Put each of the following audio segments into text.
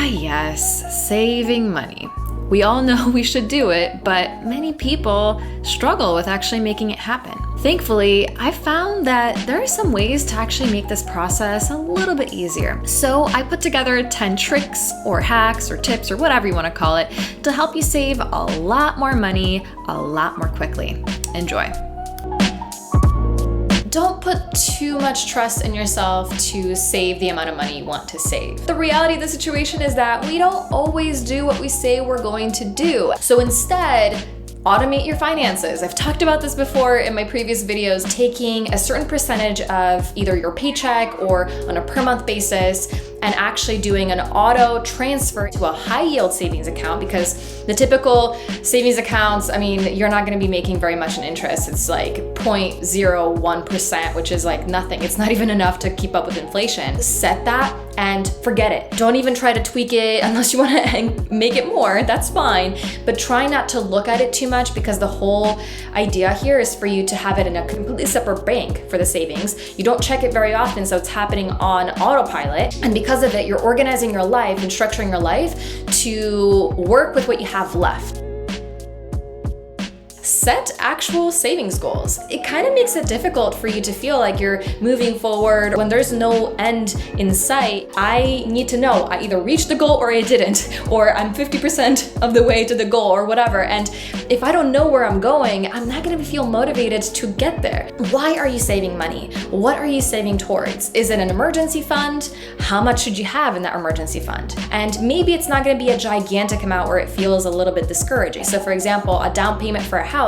Yes, saving money. We all know we should do it, but many people struggle with actually making it happen. Thankfully, I found that there are some ways to actually make this process a little bit easier. So I put together 10 tricks or hacks or tips or whatever you want to call it to help you save a lot more money a lot more quickly. Enjoy. Don't put too much trust in yourself to save the amount of money you want to save. The reality of the situation is that we don't always do what we say we're going to do. So instead, automate your finances. I've talked about this before in my previous videos, taking a certain percentage of either your paycheck or on a per month basis and actually doing an auto transfer to a high yield savings account, because the typical savings accounts, I mean, you're not gonna be making very much in interest. It's like 0.01%, which is like nothing. It's not even enough to keep up with inflation. Set that and forget it. Don't even try to tweak it unless you wanna make it more, that's fine. But try not to look at it too much, because the whole idea here is for you to have it in a completely separate bank for the savings. You don't check it very often, so it's happening on autopilot. And because of it, you're organizing your life and structuring your life to work with what you have left. Set actual savings goals. It kind of makes it difficult for you to feel like you're moving forward when there's no end in sight. I need to know I either reached the goal or I didn't, or I'm 50% of the way to the goal or whatever. And if I don't know where I'm going, I'm not gonna feel motivated to get there. Why are you saving money? What are you saving towards? Is it an emergency fund? How much should you have in that emergency fund? And maybe it's not gonna be a gigantic amount where it feels a little bit discouraging. So for example, a down payment for a house,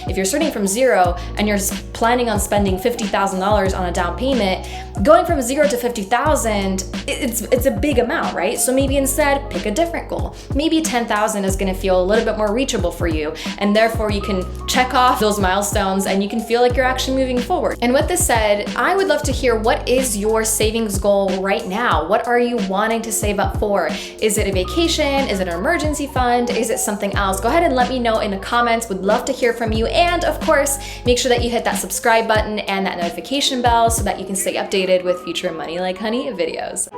if you're starting from zero and you're planning on spending $50,000 on a down payment, going from 0 to 50,000, it's a big amount, right? So maybe instead pick a different goal. Maybe 10,000 is gonna feel a little bit more reachable for you, and therefore you can check off those milestones and you can feel like you're actually moving forward. And with this said, I would love to hear, what is your savings goal right now? What are you wanting to save up for? Is it a vacation? Is it an emergency fund? Is it something else? Go ahead and let me know in the comments. Would love to hear from you. And of course, make sure that you hit that subscribe button and that notification bell so that you can stay updated with future Money Like Honey videos.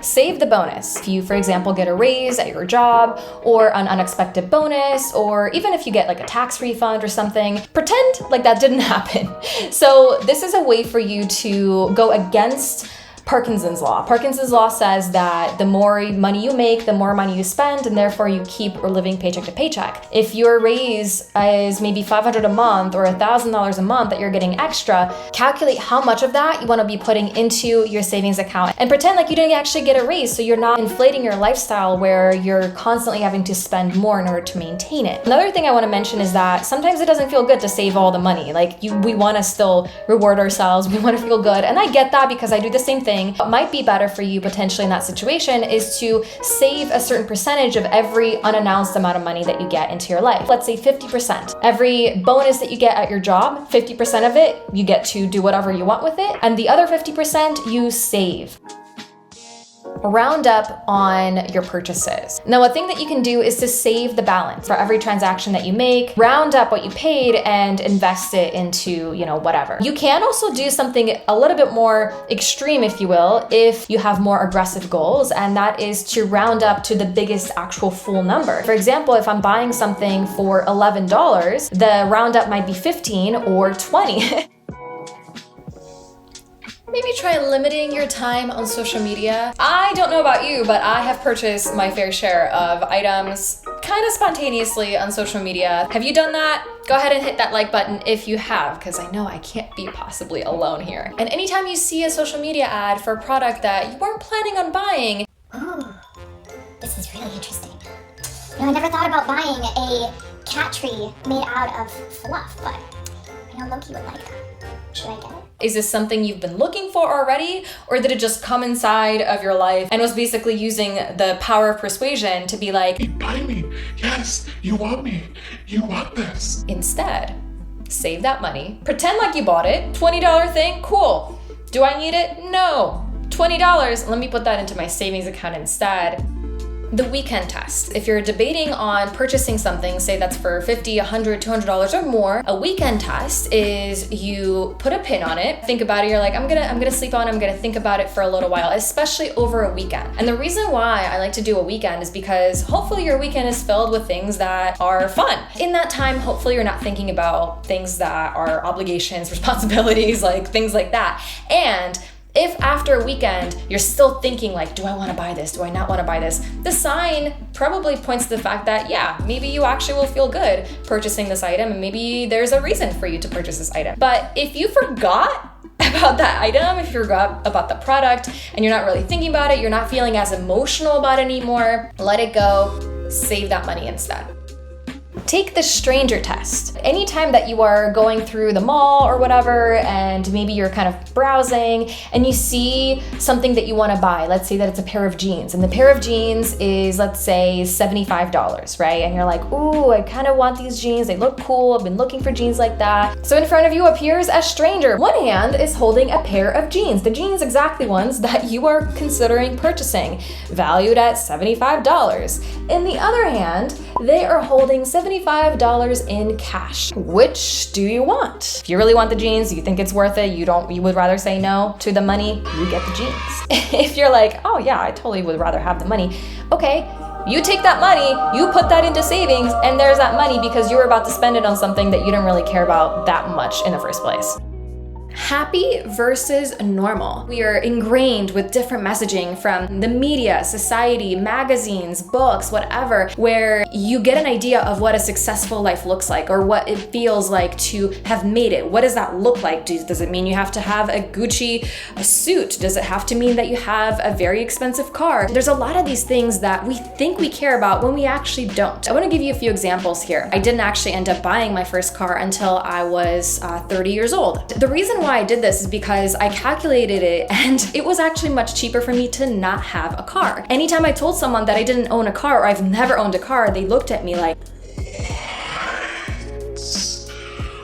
Save the bonus. If you, for example, get a raise at your job or an unexpected bonus, or even if you get like a tax refund or something, pretend like that didn't happen. So this is a way for you to go against Parkinson's law. Parkinson's law says that the more money you make, the more money you spend, and therefore you keep living paycheck to paycheck. If your raise is maybe $500 a month or $1,000 a month that you're getting extra, calculate how much of that you want to be putting into your savings account and pretend like you didn't actually get a raise, so you're not inflating your lifestyle where you're constantly having to spend more in order to maintain it. Another thing I want to mention is that sometimes it doesn't feel good to save all the money. Like we want to still reward ourselves, we want to feel good, and I get that because I do the same thing. What might be better for you potentially in that situation is to save a certain percentage of every unannounced amount of money that you get into your life. Let's say 50%. Every bonus that you get at your job, 50% of it, you get to do whatever you want with it, and the other 50% you save. Round up on your purchases. Now, a thing that you can do is to save the balance for every transaction that you make, round up what you paid and invest it into, whatever. You can also do something a little bit more extreme, if you will, if you have more aggressive goals, and that is to round up to the biggest actual full number. For example, if I'm buying something for $11, the roundup might be 15 or 20. Maybe try limiting your time on social media. I don't know about you, but I have purchased my fair share of items kind of spontaneously on social media. Have you done that? Go ahead and hit that like button if you have, because I know I can't be possibly alone here. And anytime you see a social media ad for a product that you weren't planning on buying, ooh, this is really interesting. I never thought about buying a cat tree made out of fluff, but I know Loki would like that. Should I get it? Is this something you've been looking for already, or did it just come inside of your life and was basically using the power of persuasion to be like, buy me, yes, you want me, you want this. Instead, save that money, pretend like you bought it, $20 thing, cool. Do I need it? No. $20, let me put that into my savings account instead. The weekend test. If you're debating on purchasing something, say that's for $50, $100, $200 or more, a weekend test is you put a pin on it, think about it, you're like, I'm gonna sleep on it, I'm gonna think about it for a little while, especially over a weekend. And the reason why I like to do a weekend is because hopefully your weekend is filled with things that are fun. In that time, hopefully you're not thinking about things that are obligations, responsibilities, like things like that. And if after a weekend you're still thinking like, do I want to buy this? Do I not want to buy this? The sign probably points to the fact that, yeah, maybe you actually will feel good purchasing this item and maybe there's a reason for you to purchase this item. But if you forgot about that item, if you forgot about the product and you're not really thinking about it, you're not feeling as emotional about it anymore, let it go, save that money instead. Take the stranger test. Anytime that you are going through the mall or whatever, and maybe you're kind of browsing and you see something that you want to buy, let's say that it's a pair of jeans, and the pair of jeans is, let's say, $75, right? And you're like, ooh, I kind of want these jeans, they look cool, I've been looking for jeans like that. So in front of you appears a stranger. One hand is holding a pair of jeans, the jeans exactly ones that you are considering purchasing, valued at $75. In the other hand, they are holding $75 in cash. Which do you want? If you really want the jeans, you think it's worth it, you would rather say no to the money, you get the jeans. If you're like, oh yeah, I totally would rather have the money, okay, you take that money, you put that into savings, and there's that money because you were about to spend it on something that you didn't really care about that much in the first place. Happy versus normal. We are ingrained with different messaging from the media, society, magazines, books, whatever, where you get an idea of what a successful life looks like or what it feels like to have made it. What does that look like? Does it mean you have to have a Gucci suit? Does it have to mean that you have a very expensive car? There's a lot of these things that we think we care about when we actually don't. I want to give you a few examples here. I didn't actually end up buying my first car until I was 30 years old. The reason why I did this is because I calculated it and it was actually much cheaper for me to not have a car. Anytime I told someone that I didn't own a car or I've never owned a car, they looked at me like,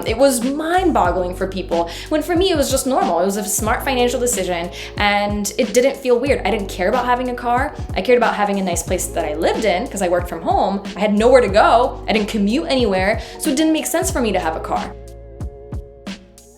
it was mind-boggling for people, when for me it was just normal. It was a smart financial decision and it didn't feel weird. I didn't care about having a car. I cared about having a nice place that I lived in because I worked from home. I had nowhere to go. I didn't commute anywhere, so it didn't make sense for me to have a car.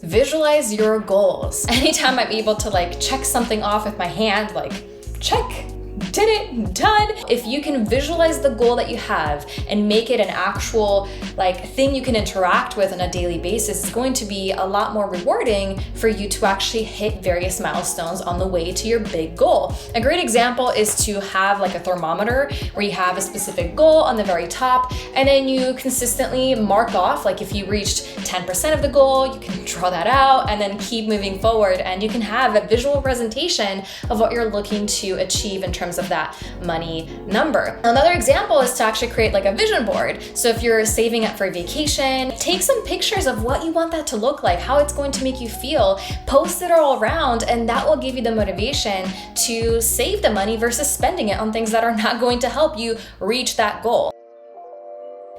Visualize your goals. Anytime I'm able to like check something off with my hand, like check, did it, done. If you can visualize the goal that you have and make it an actual like thing you can interact with on a daily basis, it's going to be a lot more rewarding for you to actually hit various milestones on the way to your big goal. A great example is to have like a thermometer where you have a specific goal on the very top and then you consistently mark off, like if you reached 10% of the goal, you can draw that out and then keep moving forward, and you can have a visual representation of what you're looking to achieve in terms of that money number. Another example is to actually create like a vision board. So if you're saving up for a vacation, take some pictures of what you want that to look like, how it's going to make you feel, post it all around, and that will give you the motivation to save the money versus spending it on things that are not going to help you reach that goal.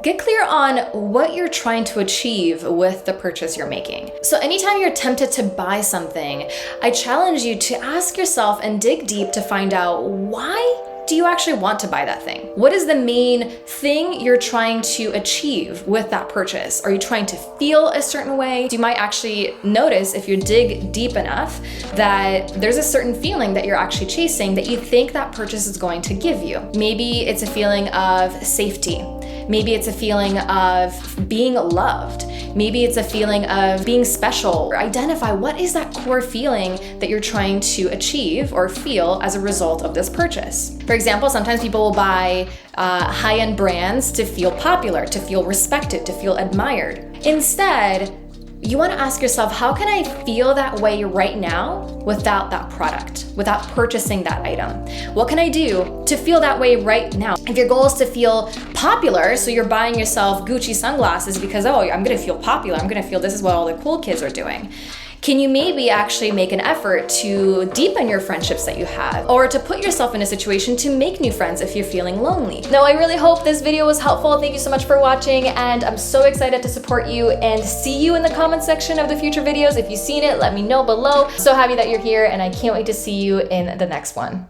Get clear on what you're trying to achieve with the purchase you're making. So anytime you're tempted to buy something, I challenge you to ask yourself and dig deep to find out, why do you actually want to buy that thing? What is the main thing you're trying to achieve with that purchase? Are you trying to feel a certain way? You might actually notice, if you dig deep enough, that there's a certain feeling that you're actually chasing that you think that purchase is going to give you. Maybe it's a feeling of safety. Maybe it's a feeling of being loved. Maybe it's a feeling of being special. Or identify what is that core feeling that you're trying to achieve or feel as a result of this purchase. For example, sometimes people will buy high-end brands to feel popular, to feel respected, to feel admired. Instead, you want to ask yourself, how can I feel that way right now without that product, without purchasing that item? What can I do to feel that way right now? If your goal is to feel popular, so you're buying yourself Gucci sunglasses because, oh, I'm gonna feel popular, I'm gonna feel this is what all the cool kids are doing. Can you maybe actually make an effort to deepen your friendships that you have, or to put yourself in a situation to make new friends if you're feeling lonely? Now, I really hope this video was helpful. Thank you so much for watching, and I'm so excited to support you and see you in the comment section of the future videos. If you've seen it, let me know below. So happy that you're here, and I can't wait to see you in the next one.